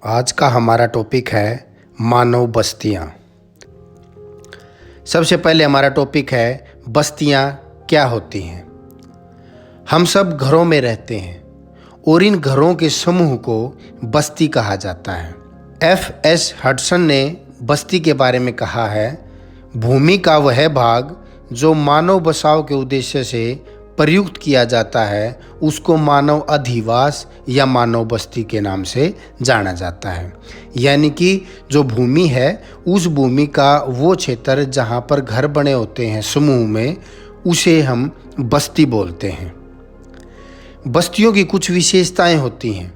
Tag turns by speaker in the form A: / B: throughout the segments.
A: आज का हमारा टॉपिक है मानव बस्तियाँ। सबसे पहले हमारा टॉपिक है बस्तियाँ क्या होती हैं। हम सब घरों में रहते हैं और इन घरों के समूह को बस्ती कहा जाता है। F.S. हडसन ने बस्ती के बारे में कहा है, भूमि का वह भाग जो मानव बसाव के उद्देश्य से प्रयुक्त किया जाता है उसको मानव अधिवास या मानव बस्ती के नाम से जाना जाता है। यानी कि जो भूमि है उस भूमि का वो क्षेत्र जहाँ पर घर बने होते हैं समूह में, उसे हम बस्ती बोलते हैं। बस्तियों की कुछ विशेषताएं होती हैं।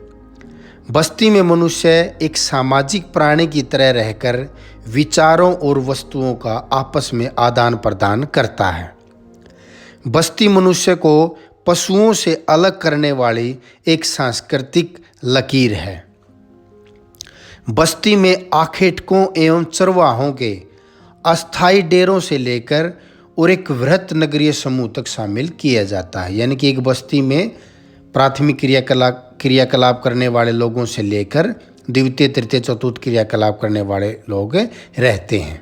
A: बस्ती में मनुष्य एक सामाजिक प्राणी की तरह रहकर विचारों और वस्तुओं का आपस में आदान प्रदान करता है। बस्ती मनुष्य को पशुओं से अलग करने वाली एक सांस्कृतिक लकीर है। बस्ती में आखेटकों एवं चरवाहों के अस्थायी डेरों से लेकर और एक वृहत नगरीय समूह तक शामिल किया जाता है। यानी कि एक बस्ती में प्राथमिक क्रियाकलाप करने वाले लोगों से लेकर द्वितीय तृतीय चतुर्थ क्रियाकलाप करने वाले लोग रहते हैं।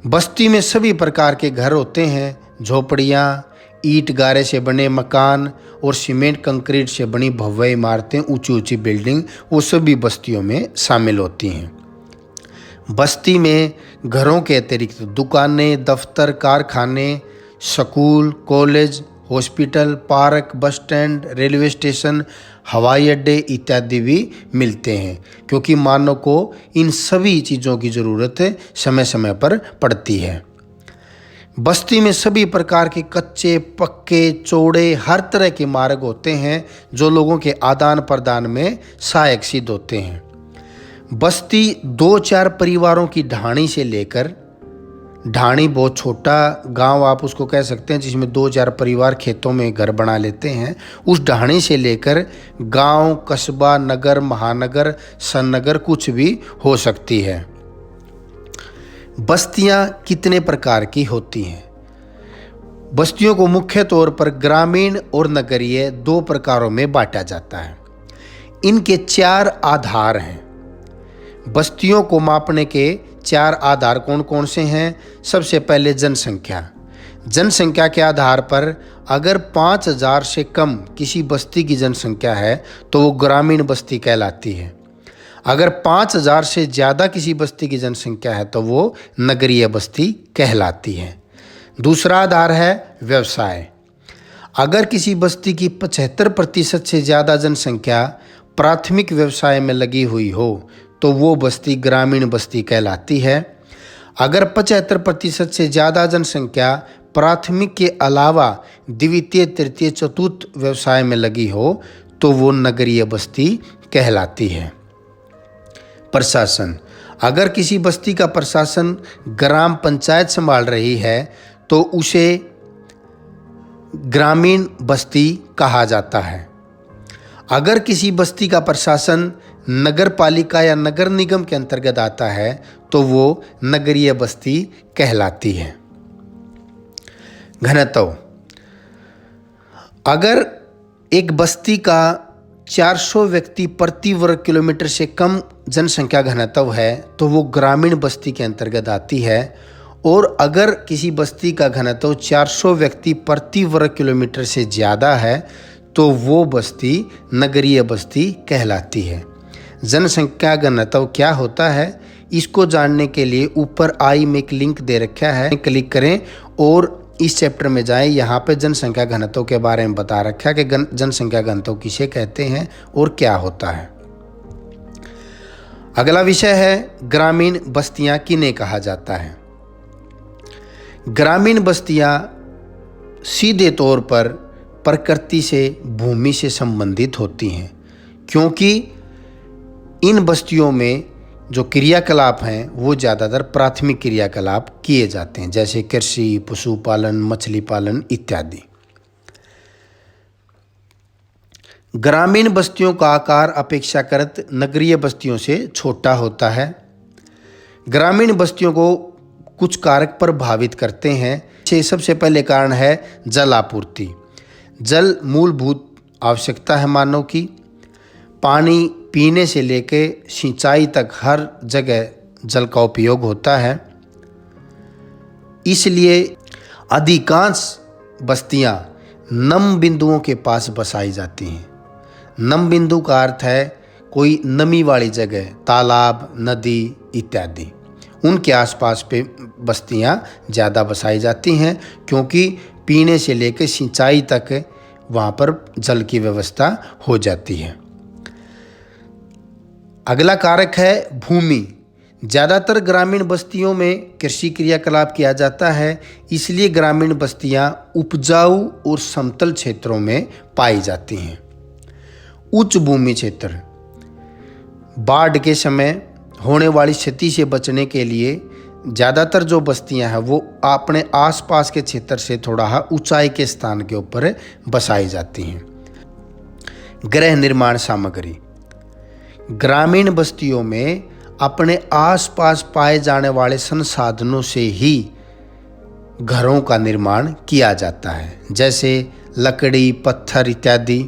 A: बस्ती में सभी प्रकार के घर होते हैं। झोपड़ियाँ, ईंट गारे से बने मकान और सीमेंट कंक्रीट से बनी भव्य इमारतें, ऊंची ऊंची बिल्डिंग, वो सभी बस्तियों में शामिल होती हैं। बस्ती में घरों के अतिरिक्त दुकानें, दफ्तर, कारखाने, school, college, hospital, park, bus stand, railway station, हवाई अड्डे इत्यादि भी मिलते हैं, क्योंकि मानव को इन सभी चीज़ों की ज़रूरत समय समय पर पड़ती है। बस्ती में सभी प्रकार के कच्चे, पक्के, चौड़े, हर तरह के मार्ग होते हैं जो लोगों के आदान प्रदान में सहायक सिद्ध होते हैं। बस्ती 2-4 परिवारों की ढाणी से लेकर, ढाणी बहुत छोटा गांव आप उसको कह सकते हैं जिसमें 2-4 परिवार खेतों में घर बना लेते हैं, उस ढाणी से लेकर गांव, कस्बा, नगर, महानगर, सन्नगर कुछ भी हो सकती है। बस्तियां कितने प्रकार की होती हैं? बस्तियों को मुख्य तौर पर ग्रामीण और नगरीय 2 प्रकारों में बांटा जाता है। इनके 4 आधार हैं। बस्तियों को मापने के 4 आधार कौन कौन से हैं? सबसे पहले जनसंख्या। जनसंख्या के आधार पर अगर 5000 से कम किसी बस्ती की जनसंख्या है तो वो ग्रामीण बस्ती कहलाती है। अगर 5000 से ज़्यादा किसी बस्ती की जनसंख्या है तो वो नगरीय बस्ती कहलाती है। दूसरा आधार है व्यवसाय। अगर किसी बस्ती की 75% से ज़्यादा जनसंख्या प्राथमिक व्यवसाय में लगी हुई हो तो वो बस्ती ग्रामीण बस्ती कहलाती है। अगर 75% से ज़्यादा जनसंख्या प्राथमिक के अलावा द्वितीय तृतीय चतुर्थ व्यवसाय में लगी हो तो वो नगरीय बस्ती कहलाती है। प्रशासन। अगर किसी बस्ती का प्रशासन ग्राम पंचायत संभाल रही है तो उसे ग्रामीण बस्ती कहा जाता है। अगर किसी बस्ती का प्रशासन नगर पालिका या नगर निगम के अंतर्गत आता है तो वो नगरीय बस्ती कहलाती है। घनत्व। अगर एक बस्ती का 400 व्यक्ति प्रति वर्ग किलोमीटर से कम जनसंख्या घनत्व है तो वो ग्रामीण बस्ती के अंतर्गत आती है, और अगर किसी बस्ती का घनत्व 400 व्यक्ति प्रति वर्ग किलोमीटर से ज़्यादा है तो वो बस्ती नगरीय बस्ती कहलाती है। जनसंख्या घनत्व क्या होता है इसको जानने के लिए ऊपर आई में एक लिंक दे रखा है, क्लिक करें और इस चैप्टर में जाएं। यहाँ पे जनसंख्या घनत्व के बारे में बता रखा है कि जनसंख्या घनत्व किसे कहते हैं और क्या होता है। अगला विषय है ग्रामीण बस्तियां किन्हें कहा जाता है। ग्रामीण बस्तियां सीधे तौर पर प्रकृति से, भूमि से संबंधित होती हैं, क्योंकि इन बस्तियों में जो क्रियाकलाप हैं वो ज़्यादातर प्राथमिक क्रियाकलाप किए जाते हैं, जैसे कृषि, पशुपालन, मछली पालन इत्यादि। ग्रामीण बस्तियों का आकार अपेक्षाकृत नगरीय बस्तियों से छोटा होता है। ग्रामीण बस्तियों को कुछ कारक प्रभावित करते हैं। सबसे पहले कारण है जल आपूर्ति। जल मूलभूत आवश्यकता है मानव की। पानी पीने से लेकर सिंचाई तक हर जगह जल का उपयोग होता है। इसलिए अधिकांश बस्तियां नम बिंदुओं के पास बसाई जाती हैं। नम बिंदु का अर्थ है कोई नमी वाली जगह, तालाब, नदी इत्यादि, उनके आसपास पे बस्तियां ज़्यादा बसाई जाती हैं, क्योंकि पीने से लेकर सिंचाई तक वहाँ पर जल की व्यवस्था हो जाती है। अगला कारक है भूमि। ज़्यादातर ग्रामीण बस्तियों में कृषि क्रियाकलाप किया जाता है, इसलिए ग्रामीण बस्तियां उपजाऊ और समतल क्षेत्रों में पाई जाती हैं। उच्च भूमि क्षेत्र, बाढ़ के समय होने वाली क्षति से बचने के लिए ज़्यादातर जो बस्तियां हैं वो अपने आसपास के क्षेत्र से थोड़ा ऊंचाई के स्थान के ऊपर बसाई जाती हैं। गृह निर्माण सामग्री, ग्रामीण बस्तियों में अपने आसपास पाए जाने वाले संसाधनों से ही घरों का निर्माण किया जाता है, जैसे लकड़ी, पत्थर इत्यादि।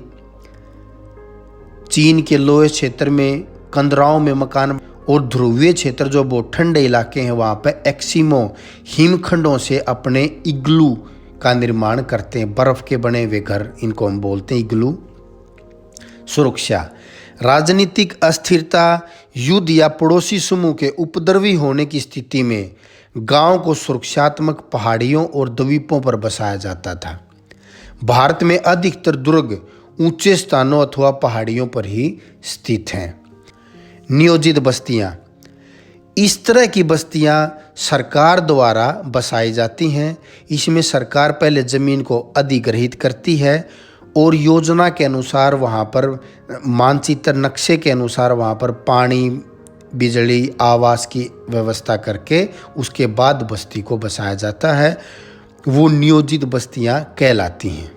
A: चीन के लोहे क्षेत्र में कंदराओं में मकान और ध्रुवीय क्षेत्र जो बहुत ठंडे इलाके हैं वहाँ पर एक्सिमो हिमखंडों से अपने इग्लू का निर्माण करते हैं। बर्फ़ के बने हुए घर, इनको हम बोलते हैं इग्लू। सुरक्षा, राजनीतिक अस्थिरता, युद्ध या पड़ोसी समूह के उपद्रवी होने की स्थिति में गांव को सुरक्षात्मक पहाड़ियों और द्वीपों पर बसाया जाता था। भारत में अधिकतर दुर्ग ऊंचे स्थानों अथवा पहाड़ियों पर ही स्थित हैं। नियोजित बस्तियां, इस तरह की बस्तियां सरकार द्वारा बसाई जाती हैं। इसमें सरकार पहले ज़मीन को अधिग्रहित करती है और योजना के अनुसार वहाँ पर, मानचित्र नक्शे के अनुसार वहाँ पर पानी, बिजली, आवास की व्यवस्था करके उसके बाद बस्ती को बसाया जाता है। वो नियोजित बस्तियाँ कहलाती हैं।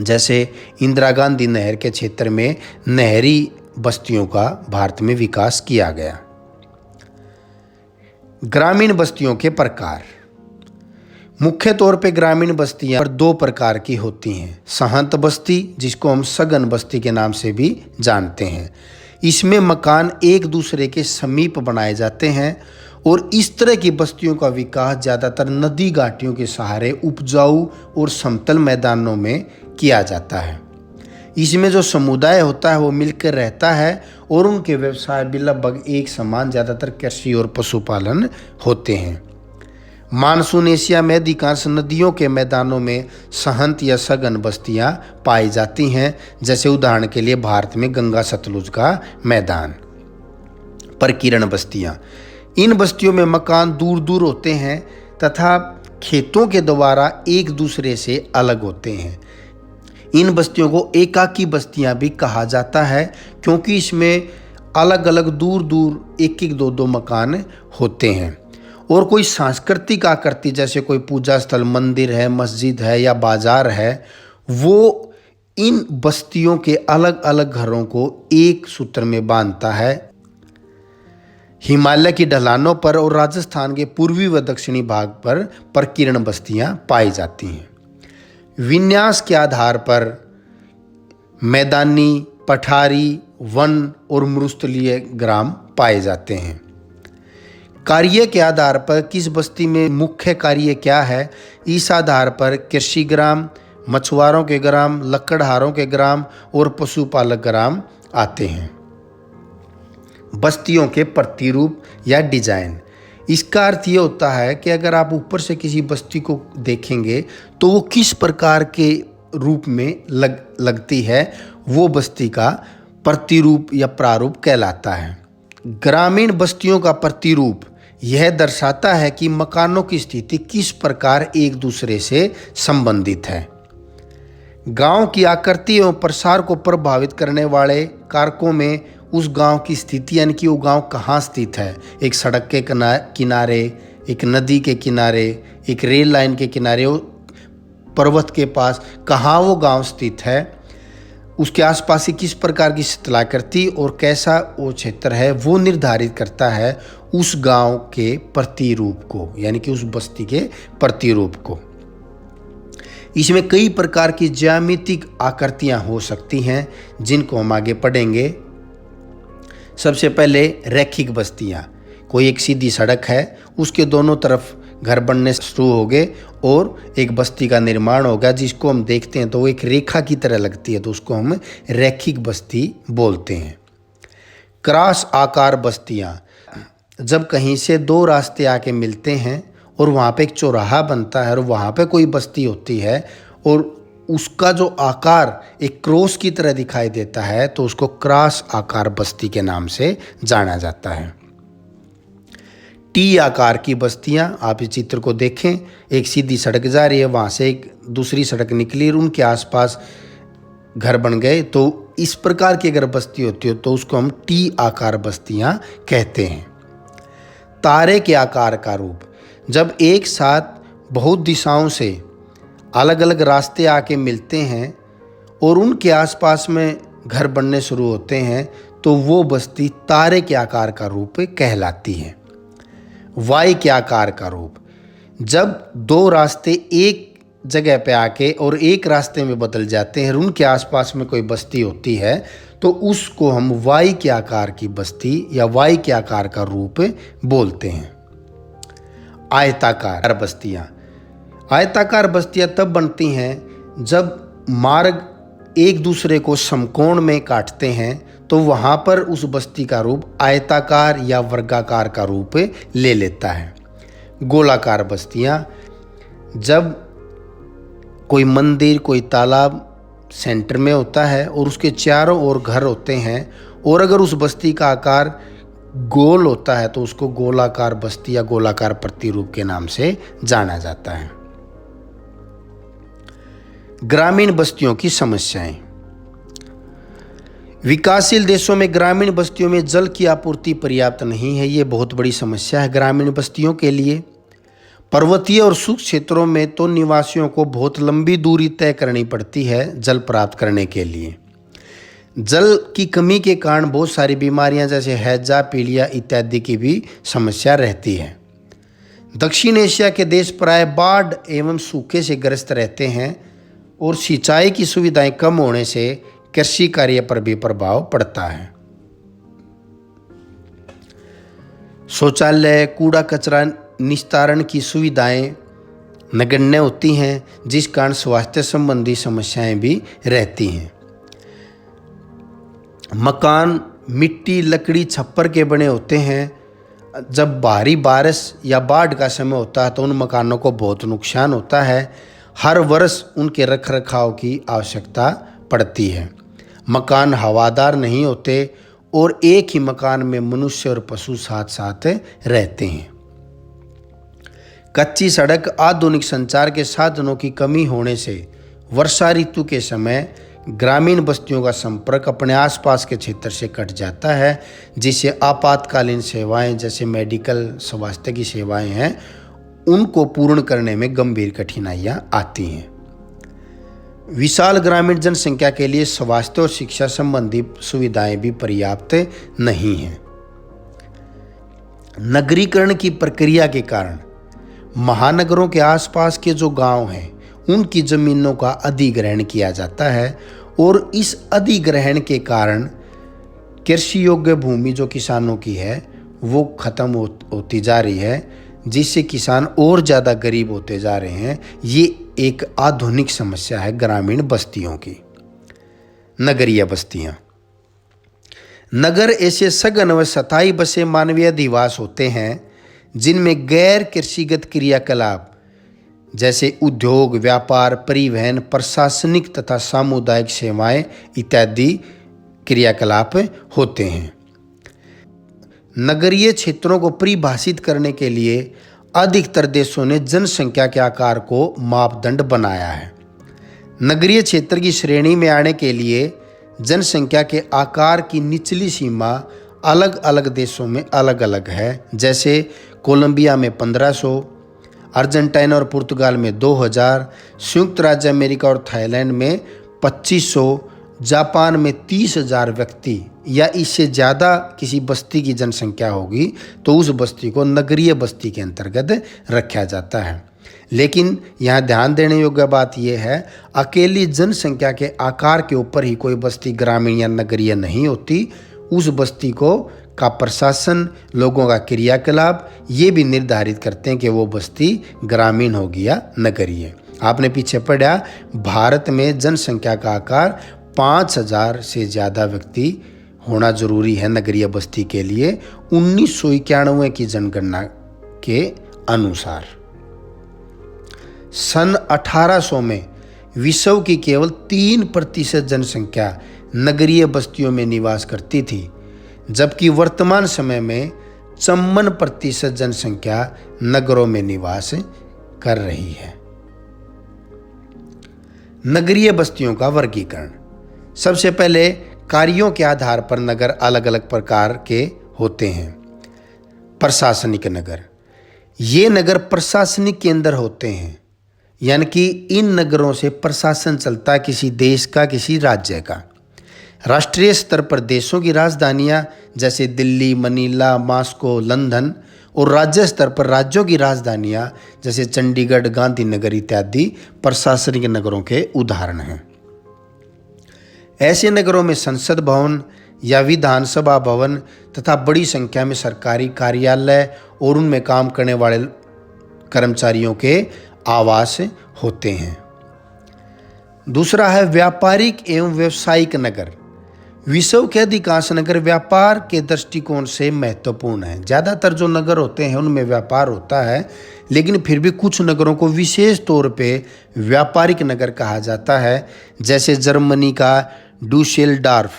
A: जैसे इंदिरा गांधी नहर के क्षेत्र में नहरी बस्तियों का भारत में विकास किया गया। ग्रामीण बस्तियों के प्रकार, मुख्य तौर पे ग्रामीण बस्तियां पर दो प्रकार की होती हैं। सहंत बस्ती, जिसको हम सघन बस्ती के नाम से भी जानते हैं। इसमें मकान एक दूसरे के समीप बनाए जाते हैं और इस तरह की बस्तियों का विकास ज़्यादातर नदी घाटियों के सहारे उपजाऊ और समतल मैदानों में किया जाता है। इसमें जो समुदाय होता है वो मिलकर रहता है और उनके व्यवसाय भी लगभग एक समान, ज़्यादातर कृषि और पशुपालन होते हैं। मानसून एशिया में अधिकांश नदियों के मैदानों में सहंत या सघन बस्तियां पाई जाती हैं, जैसे उदाहरण के लिए भारत में गंगा सतलुज का मैदान। प्रकीर्ण बस्तियां, इन बस्तियों में मकान दूर दूर होते हैं तथा खेतों के द्वारा एक दूसरे से अलग होते हैं। इन बस्तियों को एकाकी बस्तियां भी कहा जाता है, क्योंकि इसमें अलग अलग दूर दूर एक एक दो दो मकान होते हैं। और कोई सांस्कृतिक आकृति, जैसे कोई पूजा स्थल, मंदिर है, मस्जिद है या बाजार है, वो इन बस्तियों के अलग अलग घरों को एक सूत्र में बांधता है। हिमालय की ढलानों पर और राजस्थान के पूर्वी व दक्षिणी भाग पर प्रकीर्ण बस्तियां पाई जाती हैं। विन्यास के आधार पर मैदानी, पठारी, वन और मरुस्थलीय ग्राम पाए जाते हैं। कार्य के आधार पर किस बस्ती में मुख्य कार्य क्या है, इस आधार पर कृषि ग्राम, मछुआरों के ग्राम, लकड़हारों के ग्राम और पशुपालक ग्राम आते हैं। बस्तियों के प्रतिरूप या डिजाइन, इसका अर्थ ये होता है कि अगर आप ऊपर से किसी बस्ती को देखेंगे तो वो किस प्रकार के रूप में लगती है, वो बस्ती का प्रतिरूप या प्रारूप कहलाता है। ग्रामीण बस्तियों का प्रतिरूप यह दर्शाता है कि मकानों की स्थिति किस प्रकार एक दूसरे से संबंधित है। गांव की आकृति एवं प्रसार को प्रभावित करने वाले कारकों में उस गांव की स्थिति, यानी कि वो गांव कहाँ स्थित है, एक सड़क के किनारे, एक नदी के किनारे, एक रेल लाइन के किनारे, पर्वत के पास, कहाँ वो गांव स्थित है, उसके आसपास की किस प्रकार की शिथिलाकृति और कैसा वो क्षेत्र है, वो निर्धारित करता है उस गांव के प्रतिरूप को, यानी कि उस बस्ती के प्रतिरूप को। इसमें कई प्रकार की ज्यामितिक आकृतियां हो सकती हैं, जिनको हम आगे पढ़ेंगे। सबसे पहले रैखिक बस्तियाँ, कोई एक सीधी सड़क है, उसके दोनों तरफ घर बनने शुरू हो गए और एक बस्ती का निर्माण हो गया, जिसको हम देखते हैं तो वो एक रेखा की तरह लगती है, तो उसको हम रैखिक बस्ती बोलते हैं। क्रॉस आकार बस्तियाँ, जब कहीं से दो रास्ते आके मिलते हैं और वहाँ पे एक चौराहा बनता है और वहाँ पे कोई बस्ती होती है और उसका जो आकार एक क्रॉस की तरह दिखाई देता है, तो उसको क्रॉस आकार बस्ती के नाम से जाना जाता है। टी आकार की बस्तियां, आप इस चित्र को देखें, एक सीधी सड़क जा रही है, वहाँ से एक दूसरी सड़क निकली और उनके आसपास घर बन गए, तो इस प्रकार की अगर बस्ती होती हो तो उसको हम टी आकार बस्तियां कहते हैं। तारे के आकार का रूप, जब एक साथ बहुत दिशाओं से अलग अलग रास्ते आके मिलते हैं और उनके आसपास में घर बनने शुरू होते हैं, तो वो बस्ती तारे के आकार का रूप कहलाती है। वाई के आकार का रूप, जब दो रास्ते एक जगह पे आके और एक रास्ते में बदल जाते हैं और उनके आसपास में कोई बस्ती होती है, तो उसको हम वाई के आकार की बस्ती या वाई के आकार का रूप बोलते हैं। आयताकार बस्तियाँ, आयताकार बस्तियाँ तब बनती हैं जब मार्ग एक दूसरे को समकोण में काटते हैं, तो वहाँ पर उस बस्ती का रूप आयताकार या वर्गाकार का रूप ले लेता है। गोलाकार बस्तियाँ, जब कोई मंदिर, कोई तालाब सेंटर में होता है और उसके चारों ओर घर होते हैं और अगर उस बस्ती का आकार गोल होता है, तो उसको गोलाकार बस्ती या गोलाकार प्रतिरूप के नाम से जाना जाता है। ग्रामीण बस्तियों की समस्याएं, विकासशील देशों में ग्रामीण बस्तियों में जल की आपूर्ति पर्याप्त नहीं है, ये बहुत बड़ी समस्या है ग्रामीण बस्तियों के लिए। पर्वतीय और शुष्क क्षेत्रों में तो निवासियों को बहुत लंबी दूरी तय करनी पड़ती है जल प्राप्त करने के लिए। जल की कमी के कारण बहुत सारी बीमारियां जैसे हैजा, पीलिया इत्यादि की भी समस्या रहती है। दक्षिण एशिया के देश प्राय बाढ़ एवं सूखे से ग्रस्त रहते हैं और सिंचाई की सुविधाएं कम होने से कृषि कार्य पर भी प्रभाव पड़ता है। शौचालय, कूड़ा कचरा निस्तारण की सुविधाएं नगण्य होती हैं, जिस कारण स्वास्थ्य संबंधी समस्याएं भी रहती हैं। मकान मिट्टी, लकड़ी, छप्पर के बने होते हैं। जब भारी बारिश या बाढ़ का समय होता है तो उन मकानों को बहुत नुकसान होता है। हर वर्ष उनके रखरखाव की आवश्यकता पड़ती है। मकान हवादार नहीं होते और एक ही मकान में मनुष्य और पशु साथ साथ रहते हैं। कच्ची सड़क, आधुनिक संचार के साधनों की कमी होने से वर्षा ऋतु के समय ग्रामीण बस्तियों का संपर्क अपने आसपास के क्षेत्र से कट जाता है, जिससे आपातकालीन सेवाएं जैसे मेडिकल, स्वास्थ्य की सेवाएं हैं, उनको पूर्ण करने में गंभीर कठिनाइयां आती हैं। विशाल ग्रामीण जनसंख्या के लिए स्वास्थ्य और शिक्षा संबंधी सुविधाएं भी पर्याप्त नहीं हैं। नगरीकरण की प्रक्रिया के कारण महानगरों के आसपास के जो गांव हैं, उनकी जमीनों का अधिग्रहण किया जाता है और इस अधिग्रहण के कारण कृषि योग्य भूमि जो किसानों की है वो खत्म होती जा रही है, जिससे किसान और ज़्यादा गरीब होते जा रहे हैं। ये एक आधुनिक समस्या है ग्रामीण बस्तियों की। नगरीय बस्तियाँ, नगर ऐसे सघन व स्थायी बसे मानवीय अधिवास होते हैं जिनमें गैर कृषिगत क्रियाकलाप जैसे उद्योग, व्यापार, परिवहन, प्रशासनिक तथा सामुदायिक सेवाएं इत्यादि क्रियाकलाप होते हैं। नगरीय क्षेत्रों को परिभाषित करने के लिए अधिकतर देशों ने जनसंख्या के आकार को मापदंड बनाया है। नगरीय क्षेत्र की श्रेणी में आने के लिए जनसंख्या के आकार की निचली सीमा अलग अलग देशों में अलग अलग है। जैसे कोलंबिया में 1500, अर्जेंटीना और पुर्तगाल में 2000, संयुक्त राज्य अमेरिका और थाईलैंड में 2500, जापान में 30,000 व्यक्ति या इससे ज़्यादा किसी बस्ती की जनसंख्या होगी तो उस बस्ती को नगरीय बस्ती के अंतर्गत रखा जाता है। लेकिन यहाँ ध्यान देने योग्य बात यह है, अकेली जनसंख्या के आकार के ऊपर ही कोई बस्ती ग्रामीण या नगरीय नहीं होती, उस बस्ती का प्रशासन, लोगों का क्रियाकलाप ये भी निर्धारित करते हैं कि वो बस्ती ग्रामीण होगी या नगरीय। आपने पीछे पढ़ा, भारत में जनसंख्या का आकार 5,000 से ज़्यादा व्यक्ति होना जरूरी है नगरीय बस्ती के लिए, 1991 की जनगणना के अनुसार। सन 1800 में विश्व की केवल 3% जनसंख्या नगरीय बस्तियों में निवास करती थी, जबकि वर्तमान समय में 54% जनसंख्या नगरों में निवास कर रही है। नगरीय बस्तियों का वर्गीकरण। सबसे पहले कार्यों के आधार पर नगर अलग अलग प्रकार के होते हैं। प्रशासनिक नगर, ये नगर प्रशासनिक केंद्र होते हैं, यानी कि इन नगरों से प्रशासन चलता है किसी देश का, किसी राज्य का। राष्ट्रीय स्तर पर देशों की राजधानियां जैसे दिल्ली, मनीला, मॉस्को, लंदन, और राज्य स्तर पर राज्यों की राजधानियां जैसे चंडीगढ़, गांधीनगर इत्यादि प्रशासनिक नगरों के उदाहरण हैं। ऐसे नगरों में संसद भवन या विधानसभा भवन तथा बड़ी संख्या में सरकारी कार्यालय और उनमें काम करने वाले कर्मचारियों के आवास होते हैं। दूसरा है व्यापारिक एवं व्यावसायिक नगर। विश्व के अधिकांश नगर व्यापार के दृष्टिकोण से महत्वपूर्ण हैं। ज़्यादातर जो नगर होते हैं उनमें व्यापार होता है, लेकिन फिर भी कुछ नगरों को विशेष तौर पे व्यापारिक नगर कहा जाता है, जैसे जर्मनी का डुसेलडॉर्फ,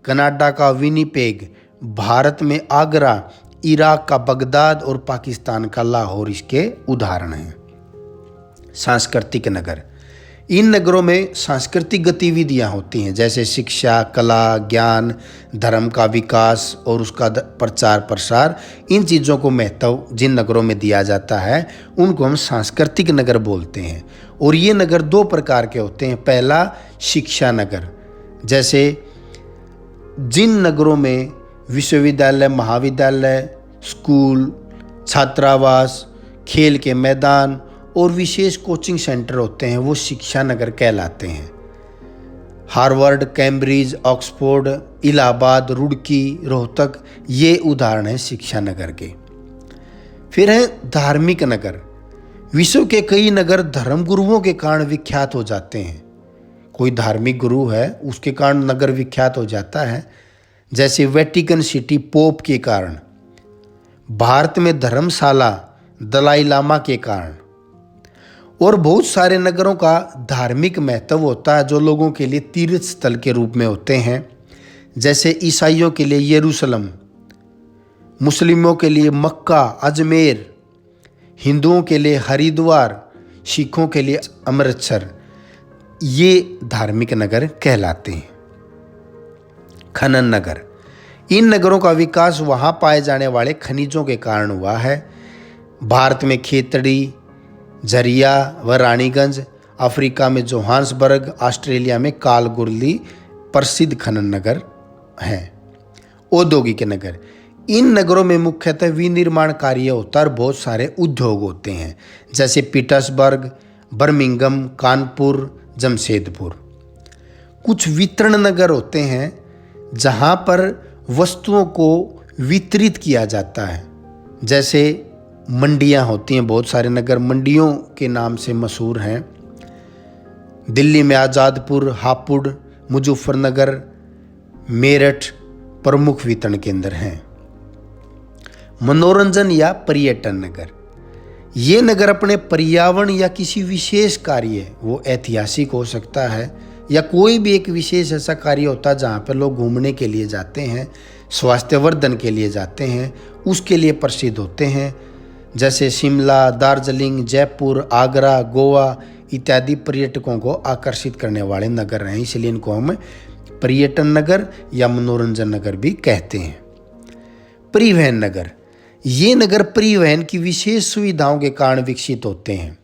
A: कनाडा का विनिपेग, भारत में आगरा, इराक का बगदाद और पाकिस्तान का लाहौर इसके उदाहरण हैं। सांस्कृतिक नगर, इन नगरों में सांस्कृतिक गतिविधियां होती हैं, जैसे शिक्षा, कला, ज्ञान, धर्म का विकास और उसका प्रचार प्रसार। इन चीज़ों को महत्व जिन नगरों में दिया जाता है उनको हम सांस्कृतिक नगर बोलते हैं। और ये नगर दो प्रकार के होते हैं। पहला शिक्षा नगर, जैसे जिन नगरों में विश्वविद्यालय, महाविद्यालय, स्कूल, छात्रावास, खेल के मैदान और विशेष कोचिंग सेंटर होते हैं, वो शिक्षा नगर कहलाते हैं। Harvard, Cambridge, Oxford, Allahabad, Roorkee, Rohtak ये उदाहरण हैं शिक्षा नगर के। फिर है धार्मिक नगर। विश्व के कई नगर धर्म गुरुओं के कारण विख्यात हो जाते हैं। कोई धार्मिक गुरु है उसके कारण नगर विख्यात हो जाता है, जैसे वेटिकन सिटी पोप के कारण, भारत में धर्मशाला दलाई लामा के कारण। और बहुत सारे नगरों का धार्मिक महत्व होता है जो लोगों के लिए तीर्थ स्थल के रूप में होते हैं, जैसे ईसाइयों के लिए यरूशलेम, मुस्लिमों के लिए मक्का, अजमेर, हिंदुओं के लिए हरिद्वार, सिखों के लिए अमृतसर, ये धार्मिक नगर कहलाते हैं। खनन नगर, इन नगरों का विकास वहाँ पाए जाने वाले खनिजों के कारण हुआ है। भारत में खेतड़ी, झरिया व रानीगंज, अफ्रीका में जोहान्सबर्ग, ऑस्ट्रेलिया में कालगुरली प्रसिद्ध खनन नगर हैं। औद्योगिक नगर, इन नगरों में मुख्यतः विनिर्माण कार्य होता है और बहुत सारे उद्योग होते हैं, जैसे पीटर्सबर्ग, बर्मिंघम, कानपुर, जमशेदपुर। कुछ वितरण नगर होते हैं जहाँ पर वस्तुओं को वितरित किया जाता है, जैसे मंडियाँ होती हैं। बहुत सारे नगर मंडियों के नाम से मशहूर हैं। दिल्ली में आज़ादपुर, हापुड़, मुजफ्फरनगर, मेरठ प्रमुख वितरण केंद्र हैं। मनोरंजन या पर्यटन नगर, ये नगर अपने पर्यावरण या किसी विशेष कार्य, वो ऐतिहासिक हो सकता है या कोई भी एक विशेष ऐसा कार्य होता है जहाँ पर लोग घूमने के लिए जाते हैं, स्वास्थ्यवर्धन के लिए जाते हैं, उसके लिए प्रसिद्ध होते हैं, जैसे शिमला, दार्जिलिंग, जयपुर, आगरा, गोवा इत्यादि पर्यटकों को आकर्षित करने वाले नगर हैं, इसलिए इनको हम पर्यटन नगर या मनोरंजन नगर भी कहते हैं। परिवहन नगर, ये नगर परिवहन की विशेष सुविधाओं के कारण विकसित होते हैं।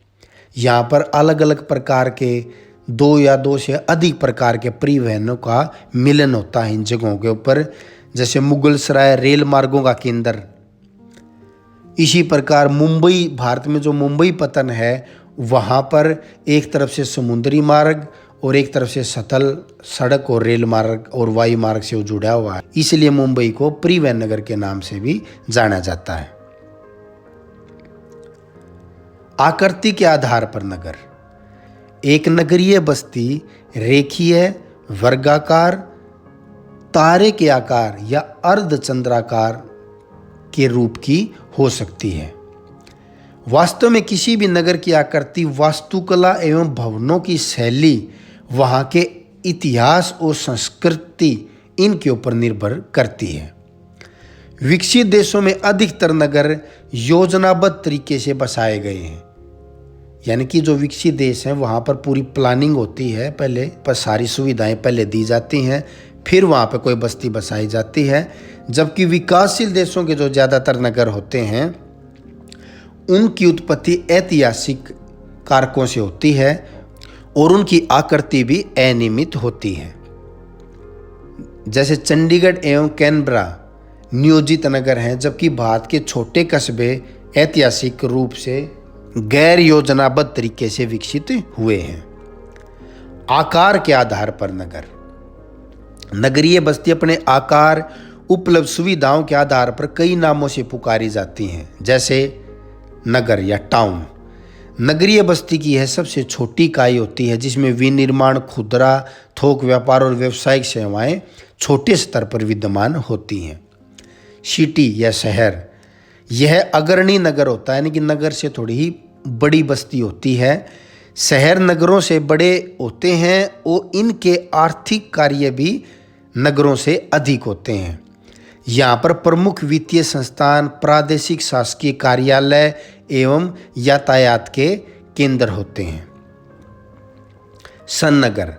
A: यहाँ पर अलग अलग प्रकार के दो या दो से अधिक प्रकार के परिवहनों का मिलन होता है इन जगहों के ऊपर, जैसे मुगल सराय रेल मार्गों का केंद्र। इसी प्रकार मुंबई, भारत में जो मुंबई पत्तन है वहाँ पर एक तरफ से समुद्री मार्ग और एक तरफ से सतल सड़क और रेल मार्ग और वायु मार्ग से वो जुड़ा हुआ है, इसलिए मुंबई को परिवहन नगर के नाम से भी जाना जाता है। आकृति के आधार पर नगर। एक नगरीय बस्ती रेखीय, वर्गाकार, तारे के आकार या अर्धचंद्राकार के रूप की हो सकती है। वास्तव में किसी भी नगर की आकृति वास्तुकला एवं भवनों की शैली, वहाँ के इतिहास और संस्कृति इनके ऊपर निर्भर करती है। विकसित देशों में अधिकतर नगर योजनाबद्ध तरीके से बसाए गए हैं, यानी कि जो विकसित देश हैं वहाँ पर पूरी प्लानिंग होती है, पहले पर सारी सुविधाएं पहले दी जाती हैं, फिर वहाँ पर कोई बस्ती बसाई जाती है। जबकि विकासशील देशों के जो ज़्यादातर नगर होते हैं उनकी उत्पत्ति ऐतिहासिक कारकों से होती है और उनकी आकृति भी अनियमित होती है। जैसे चंडीगढ़ एवं कैनबरा नियोजित नगर हैं, जबकि भारत के छोटे कस्बे ऐतिहासिक रूप से गैर योजनाबद्ध तरीके से विकसित हुए हैं। आकार के आधार पर नगर। नगरीय बस्ती अपने आकार, उपलब्ध सुविधाओं के आधार पर कई नामों से पुकारी जाती हैं, जैसे नगर या टाउन। नगरीय बस्ती की यह सबसे छोटी इकाई होती है जिसमें विनिर्माण, खुदरा, थोक व्यापार और व्यावसायिक सेवाएं छोटे स्तर पर विद्यमान होती हैं। सिटी या शहर, यह अग्रणी नगर होता है, यानी कि नगर से थोड़ी ही बड़ी बस्ती होती है। शहर नगरों से बड़े होते हैं और इनके आर्थिक कार्य भी नगरों से अधिक होते हैं। यहाँ पर प्रमुख वित्तीय संस्थान, प्रादेशिक शासकीय कार्यालय एवं यातायात के केंद्र होते हैं। सन्नगर,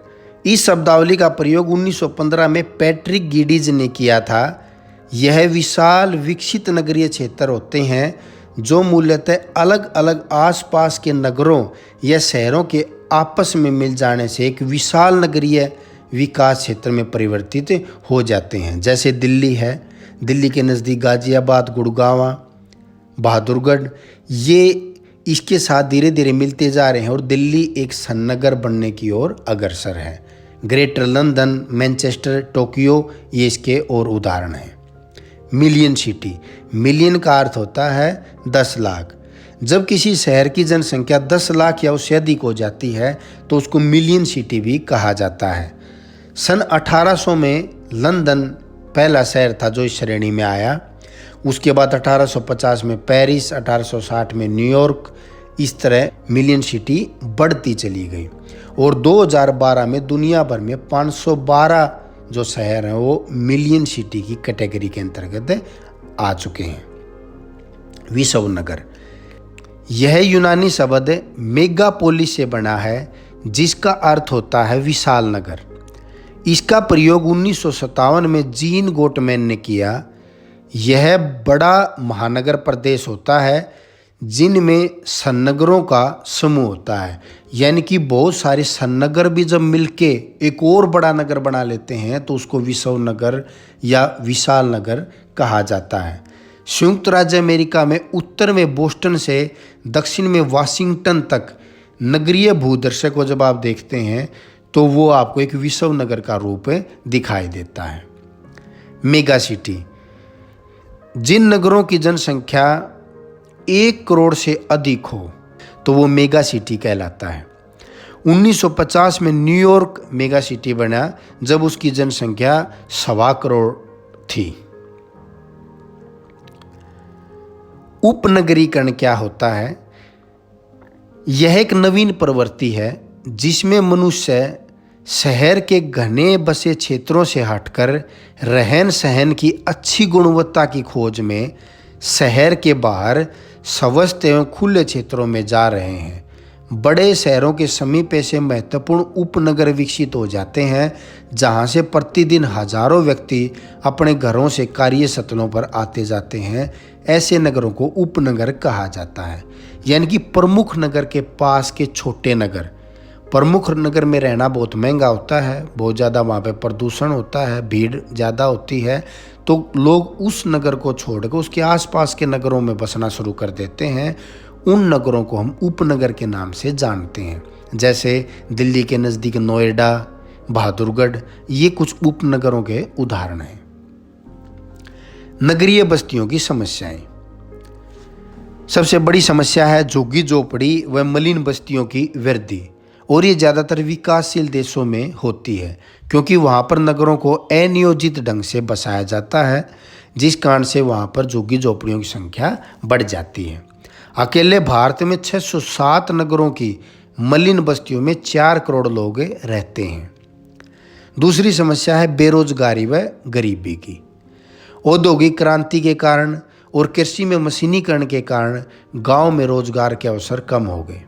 A: इस शब्दावली का प्रयोग 1915 में पैट्रिक गिडीज ने किया था। यह विशाल विकसित नगरीय क्षेत्र होते हैं जो मूलतः अलग अलग आसपास के नगरों या शहरों के आपस में मिल जाने से एक विशाल नगरीय विकास क्षेत्र में परिवर्तित हो जाते हैं। जैसे दिल्ली है, दिल्ली के नज़दीक गाजियाबाद, गुड़गांव, बहादुरगढ़, ये इसके साथ धीरे धीरे मिलते जा रहे हैं और दिल्ली एक सन्नगर बनने की ओर अग्रसर है। ग्रेटर लंदन, मैनचेस्टर, टोक्यो ये इसके और उदाहरण हैं। मिलियन सिटी, मिलियन का अर्थ होता है 10 लाख। जब किसी शहर की जनसंख्या 10 लाख या उससे अधिक हो जाती है तो उसको मिलियन सिटी भी कहा जाता है। सन 1800 में लंदन पहला शहर था जो इस श्रेणी में आया। उसके बाद 1850 में पेरिस, 1860 में न्यूयॉर्क, इस तरह मिलियन सिटी बढ़ती चली गई और 2012 में दुनिया भर में 512 जो शहर हैं वो मिलियन सिटी की कैटेगरी के अंतर्गत आ चुके हैं। विश्व नगर, यह यूनानी शब्द मेगापोलिस से बना है जिसका अर्थ होता है विशाल नगर। इसका प्रयोग 1957 में जीन गोटमैन ने किया। यह बड़ा महानगर प्रदेश होता है जिनमें सन्नगरों का समूह होता है, यानी कि बहुत सारे सन्नगर भी जब मिलके एक और बड़ा नगर बना लेते हैं तो उसको विश्व नगर या विशाल नगर कहा जाता है। संयुक्त राज्य अमेरिका में उत्तर में बोस्टन से दक्षिण में वाशिंगटन तक नगरीय भूदृश्य को जब आप देखते हैं तो वो आपको एक विश्व नगर का रूप दिखाई देता है। मेगा सिटी, जिन नगरों की जनसंख्या 1 करोड़ से अधिक हो तो वो मेगा सिटी कहलाता है। 1950 में न्यूयॉर्क मेगा सिटी बना जब उसकी जनसंख्या 1.25 करोड़ थी। उपनगरीकरण क्या होता है? यह एक नवीन प्रवृत्ति है जिसमें मनुष्य शहर के घने बसे क्षेत्रों से हटकर रहन सहन की अच्छी गुणवत्ता की खोज में शहर के बाहर स्वस्थ एवं खुले क्षेत्रों में जा रहे हैं। बड़े शहरों के समीप ऐसे महत्वपूर्ण उपनगर विकसित हो जाते हैं जहां से प्रतिदिन हजारों व्यक्ति अपने घरों से कार्यस्थलों पर आते जाते हैं। ऐसे नगरों को उपनगर कहा जाता है, यानी कि प्रमुख नगर के पास के छोटे नगर। प्रमुख नगर में रहना बहुत महंगा होता है, बहुत ज़्यादा वहाँ पे प्रदूषण होता है, भीड़ ज़्यादा होती है, तो लोग उस नगर को छोड़कर उसके आसपास के नगरों में बसना शुरू कर देते हैं। उन नगरों को हम उपनगर के नाम से जानते हैं। जैसे दिल्ली के नज़दीक नोएडा, बहादुरगढ़, ये कुछ उपनगरों के उदाहरण हैं। नगरीय बस्तियों की समस्याएं। सबसे बड़ी समस्या है झुग्गी झोपड़ी व मलिन बस्तियों की वृद्धि, और ये ज़्यादातर विकासशील देशों में होती है क्योंकि वहाँ पर नगरों को अनियोजित ढंग से बसाया जाता है, जिस कारण से वहाँ पर झुग्गी झोपड़ियों की संख्या बढ़ जाती है। अकेले भारत में 607 नगरों की मलिन बस्तियों में 4 करोड़ लोग रहते हैं। दूसरी समस्या है बेरोजगारी व गरीबी की। औद्योगिक क्रांति के कारण और कृषि में मशीनीकरण के कारण गांव में रोजगार के अवसर कम हो गए,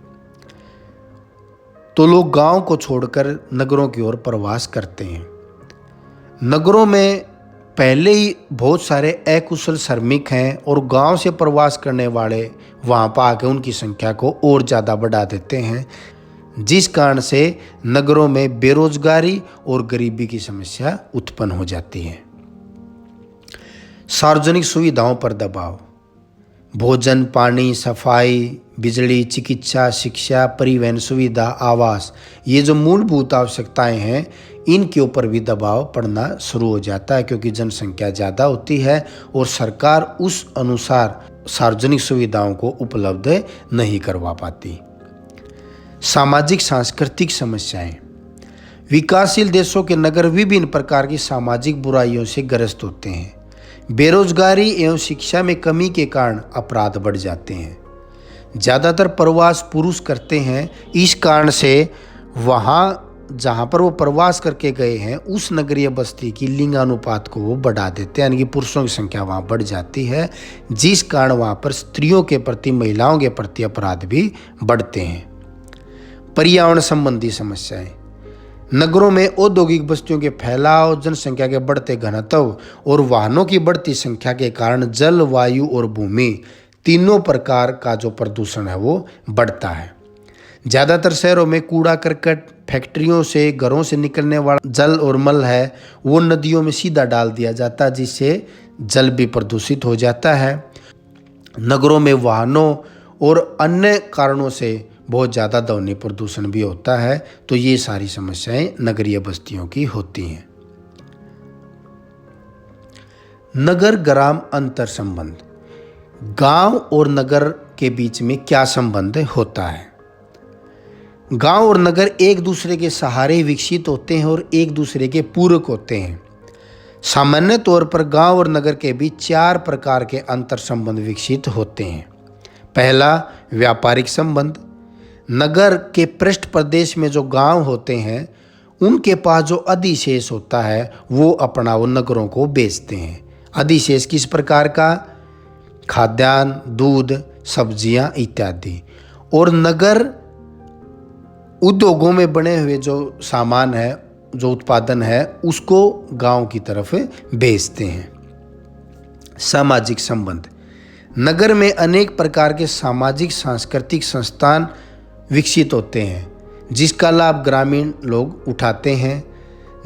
A: तो लोग गांव को छोड़कर नगरों की ओर प्रवास करते हैं। नगरों में पहले ही बहुत सारे अकुशल श्रमिक हैं और गांव से प्रवास करने वाले वहां पर आकर उनकी संख्या को और ज़्यादा बढ़ा देते हैं, जिस कारण से नगरों में बेरोजगारी और गरीबी की समस्या उत्पन्न हो जाती है। सार्वजनिक सुविधाओं पर दबाव। भोजन, पानी, सफाई, बिजली, चिकित्सा, शिक्षा, परिवहन सुविधा, आवास, ये जो मूलभूत आवश्यकताएं हैं, इनके ऊपर भी दबाव पड़ना शुरू हो जाता है क्योंकि जनसंख्या ज़्यादा होती है और सरकार उस अनुसार सार्वजनिक सुविधाओं को उपलब्ध नहीं करवा पाती। सामाजिक सांस्कृतिक समस्याएं। विकासशील देशों के नगर विभिन्न प्रकार की सामाजिक बुराइयों से ग्रस्त होते हैं। बेरोजगारी एवं शिक्षा में कमी के कारण अपराध बढ़ जाते हैं। ज़्यादातर प्रवास पुरुष करते हैं, इस कारण से वहाँ जहाँ पर वो प्रवास करके गए हैं उस नगरीय बस्ती की लिंगानुपात को वो बढ़ा देते हैं, यानी कि पुरुषों की संख्या वहाँ बढ़ जाती है, जिस कारण वहाँ पर स्त्रियों के प्रति, महिलाओं के प्रति अपराध भी बढ़ते हैं। पर्यावरण संबंधी समस्याएं। नगरों में औद्योगिक बस्तियों के फैलाव, जनसंख्या के बढ़ते घनत्व और वाहनों की बढ़ती संख्या के कारण जल, वायु और भूमि तीनों प्रकार का जो प्रदूषण है वो बढ़ता है। ज़्यादातर शहरों में कूड़ा करकट, फैक्ट्रियों से, घरों से निकलने वाला जल और मल है वो नदियों में सीधा डाल दिया जाता है, जिससे जल भी प्रदूषित हो जाता है। नगरों में वाहनों और अन्य कारणों से बहुत ज़्यादा ध्वनि प्रदूषण भी होता है, तो ये सारी समस्याएं नगरीय बस्तियों की होती हैं। नगर ग्राम अंतर संबंध। गांव और नगर के बीच में क्या संबंध होता है? गांव और नगर एक दूसरे के सहारे विकसित होते हैं और एक दूसरे के पूरक होते हैं। सामान्य तौर पर गांव और नगर के बीच 4 प्रकार के अंतर संबंध विकसित होते हैं। पहला, व्यापारिक संबंध। नगर के पृष्ठ प्रदेश में जो गांव होते हैं उनके पास जो अधिशेष होता है वो अपना वो नगरों को बेचते हैं। अधिशेष किस प्रकार का? खाद्यान्न, दूध, सब्जियां इत्यादि। और नगर उद्योगों में बने हुए जो सामान है, जो उत्पादन है, उसको गांव की तरफ भेजते हैं। सामाजिक संबंध। नगर में अनेक प्रकार के सामाजिक सांस्कृतिक संस्थान विकसित होते हैं जिसका लाभ ग्रामीण लोग उठाते हैं,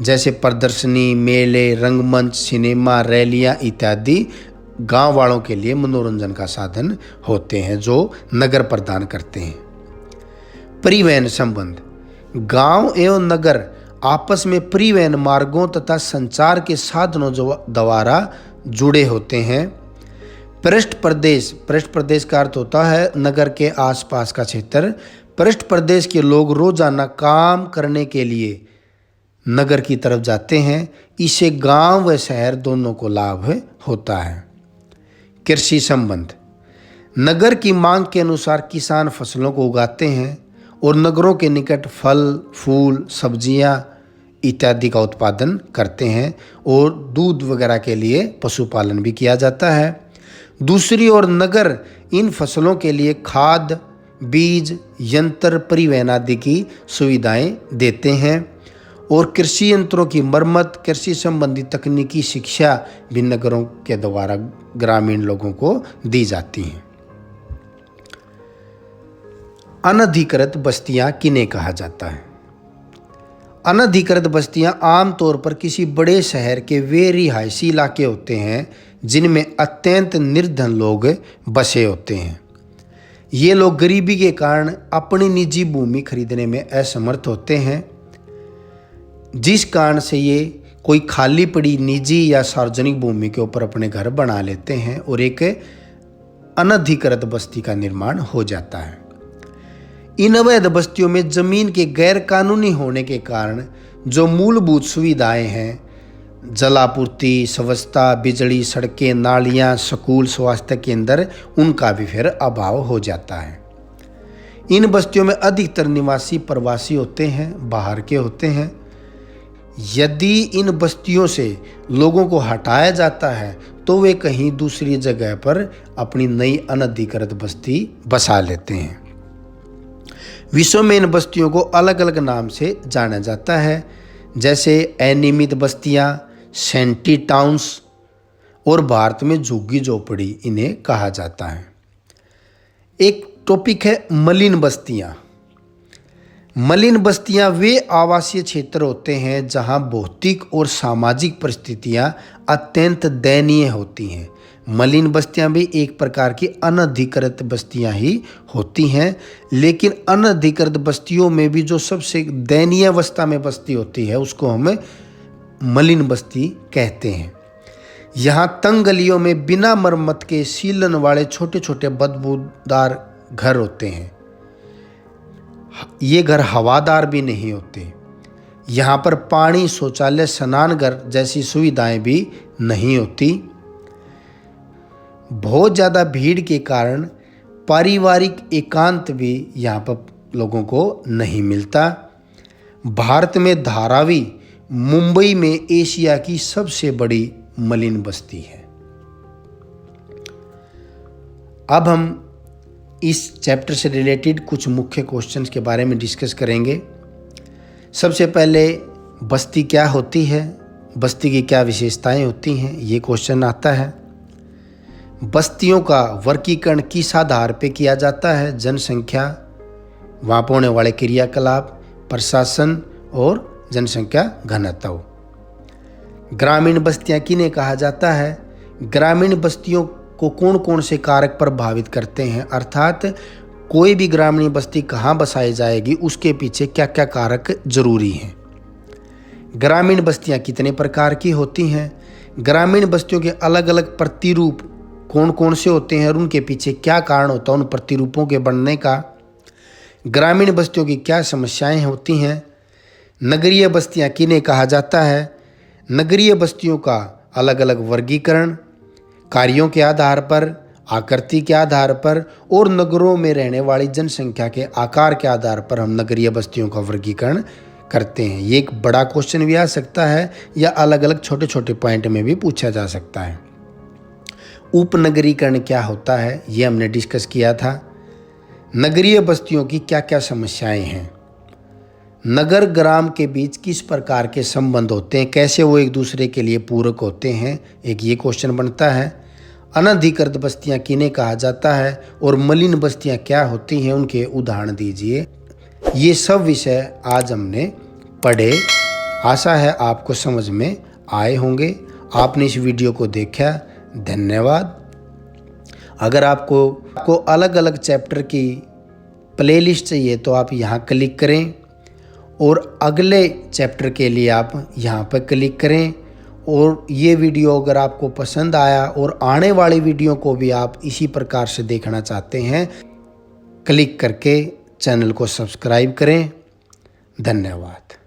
A: जैसे प्रदर्शनी, मेले, रंगमंच, सिनेमा, रैलियां इत्यादि गांव वालों के लिए मनोरंजन का साधन होते हैं जो नगर प्रदान करते हैं। परिवहन संबंध। गांव एवं नगर आपस में परिवहन मार्गों तथा संचार के साधनों द्वारा जुड़े होते हैं। पृष्ठ प्रदेश का अर्थ होता है नगर के आसपास का क्षेत्र। पृष्ठ प्रदेश के लोग रोजाना काम करने के लिए नगर की तरफ जाते हैं, इससे गांव व शहर दोनों को लाभ होता है। कृषि संबंध। नगर की मांग के अनुसार किसान फसलों को उगाते हैं और नगरों के निकट फल, फूल, सब्जियां इत्यादि का उत्पादन करते हैं और दूध वगैरह के लिए पशुपालन भी किया जाता है। दूसरी ओर नगर इन फसलों के लिए खाद, बीज, यंत्र, परिवहन आदि की सुविधाएं देते हैं और कृषि यंत्रों की मरम्मत, कृषि संबंधी तकनीकी शिक्षा भी नगरों के द्वारा ग्रामीण लोगों को दी जाती हैं। अनधिकृत बस्तियां किन्हें कहा जाता है? अनधिकृत बस्तियां आमतौर पर किसी बड़े शहर के वे रिहायशी इलाके होते हैं जिनमें अत्यंत निर्धन लोग बसे होते हैं। ये लोग गरीबी के कारण अपनी निजी भूमि खरीदने में असमर्थ होते हैं, जिस कारण से ये कोई खाली पड़ी निजी या सार्वजनिक भूमि के ऊपर अपने घर बना लेते हैं और एक अनधिकृत बस्ती का निर्माण हो जाता है। इन अवैध बस्तियों में जमीन के गैर कानूनी होने के कारण जो मूलभूत सुविधाएं हैं, जलापूर्ति, स्वच्छता, बिजली, सड़कें, नालियां, स्कूल, स्वास्थ्य केंद्र, उनका भी फिर अभाव हो जाता है। इन बस्तियों में अधिकतर निवासी प्रवासी होते हैं, बाहर के होते हैं। यदि इन बस्तियों से लोगों को हटाया जाता है तो वे कहीं दूसरी जगह पर अपनी नई अनधिकृत बस्ती बसा लेते हैं। विश्व में इन बस्तियों को अलग अलग नाम से जाना जाता है, जैसे अनियमित बस्तियां, सेंटी टाउन्स, और भारत में झुग्गी झोपड़ी इन्हें कहा जाता है। एक टॉपिक है मलिन बस्तियां। मलिन बस्तियां वे आवासीय क्षेत्र होते हैं जहां भौतिक और सामाजिक परिस्थितियां अत्यंत दयनीय होती हैं। मलिन बस्तियां भी एक प्रकार की अनधिकृत बस्तियां ही होती हैं, लेकिन अनधिकृत बस्तियों में भी जो सबसे दयनीय अवस्था में बस्ती होती है उसको हम मलिन बस्ती कहते हैं। यहाँ तंग गलियों में बिना मरम्मत के सीलन वाले छोटे छोटे बदबूदार घर होते हैं। ये घर हवादार भी नहीं होते। यहाँ पर पानी, शौचालय, स्नानघर जैसी सुविधाएं भी नहीं होती। बहुत ज़्यादा भीड़ के कारण पारिवारिक एकांत भी यहाँ पर लोगों को नहीं मिलता। भारत में धारावी मुंबई में एशिया की सबसे बड़ी मलिन बस्ती है। अब हम इस चैप्टर से रिलेटेड कुछ मुख्य क्वेश्चंस के बारे में डिस्कस करेंगे। सबसे पहले बस्ती क्या होती है, बस्ती की क्या विशेषताएं होती हैं, ये क्वेश्चन आता है। बस्तियों का वर्गीकरण किस आधार पे किया जाता है? जनसंख्या, वहाँ पर होने वाले क्रियाकलाप, प्रशासन और जनसंख्या घनत्व। ग्रामीण बस्तियाँ किन्हें कहा जाता है? ग्रामीण बस्तियों को कौन कौन से कारक प्रभावित करते हैं, अर्थात कोई भी ग्रामीण बस्ती कहाँ बसाई जाएगी उसके पीछे क्या क्या कारक जरूरी हैं। ग्रामीण बस्तियाँ कितने प्रकार की होती हैं? ग्रामीण बस्तियों के अलग अलग प्रतिरूप कौन कौन से होते हैं और उनके पीछे क्या कारण होता है उन प्रतिरूपों के बनने का। ग्रामीण बस्तियों की क्या समस्याएं होती हैं। नगरीय बस्तियाँ किन्हें कहा जाता है? नगरीय बस्तियों का अलग अलग वर्गीकरण कार्यों के आधार पर, आकृति के आधार पर और नगरों में रहने वाली जनसंख्या के आकार के आधार पर हम नगरीय बस्तियों का वर्गीकरण करते हैं। ये एक बड़ा क्वेश्चन भी आ सकता है या अलग अलग छोटे छोटे पॉइंट में भी पूछा जा सकता है। उपनगरीकरण क्या होता है, ये हमने डिस्कस किया था। नगरीय बस्तियों की क्या क्या समस्याएं हैं। नगर ग्राम के बीच किस प्रकार के संबंध होते हैं, कैसे वो एक दूसरे के लिए पूरक होते हैं, एक ये क्वेश्चन बनता है। अनधिकृत बस्तियां किन्हें कहा जाता है और मलिन बस्तियां क्या होती हैं, उनके उदाहरण दीजिए। ये सब विषय आज हमने पढ़े। आशा है आपको समझ में आए होंगे। आपने इस वीडियो को देखा, धन्यवाद। अगर आपको अलग अलग चैप्टर की प्लेलिस्ट चाहिए तो आप यहाँ क्लिक करें और अगले चैप्टर के लिए आप यहाँ पर क्लिक करें। और ये वीडियो अगर आपको पसंद आया और आने वाली वीडियो को भी आप इसी प्रकार से देखना चाहते हैं, क्लिक करके चैनल को सब्सक्राइब करें। धन्यवाद।